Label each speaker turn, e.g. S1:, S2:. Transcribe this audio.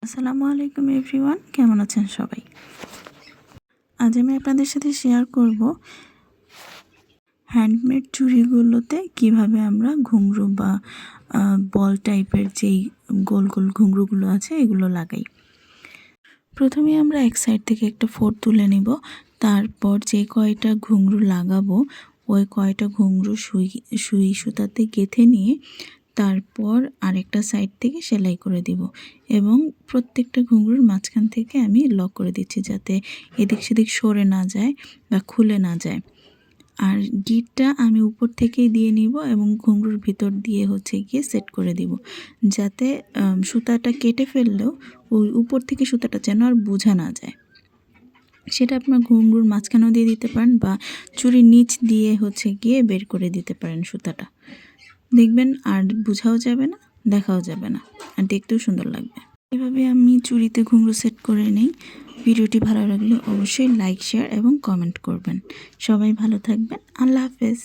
S1: আসসালামু আলাইকুম এভরিওয়ান, কেমন আছেন সবাই? আজ আমি আপনাদের সাথে শেয়ার করব হ্যান্ডমেড চুড়িগুলোতে কিভাবে আমরা ঘুঙরু বা বল টাইপের যেই গোল গোল ঘুঙরুগুলো আছে এগুলো লাগাই। প্রথমে আমরা এক সাইড থেকে একটা ফোর তুলে নিব। তারপর যে কয়টা ঘুঙরু লাগাবো ওই কয়টা ঘুঙরু সুই সুতাতে গেঁথে নিয়ে তারপর আরেকটা সাইড থেকে সেলাই করে দিব এবং প্রত্যেকটা ঘুঙরুর মাঝখান থেকে আমি লক করে দিচ্ছি যাতে এদিক সেদিক সরে না যায় বা খুলে না যায়। আর গিটটা আমি উপর থেকেই দিয়ে নিব এবং ঘুঙরুর ভিতর দিয়ে গিয়ে সেট করে দিব যাতে সুতাটা কেটে ফেললেও ওই উপর থেকে সুতাটা যেন আর বোঝা না যায়। সেটা আপনার ঘুঙরুর মাঝখানেও দিয়ে দিতে পারেন বা চুড়ির নিচ দিয়ে গিয়ে বের করে দিতে পারেন সুতাটা। দেখবেন আর বোঝাও যাবে না, দেখাও যাবে না, আর দেখতেও সুন্দর লাগবে। এভাবে আমি চুড়িতে ঘুঙরু সেট করে নিই। ভিডিওটি ভালো লাগলে অবশ্যই লাইক, শেয়ার এবং কমেন্ট করবেন। সবাই ভালো থাকবেন। আল্লাহ হাফেজ।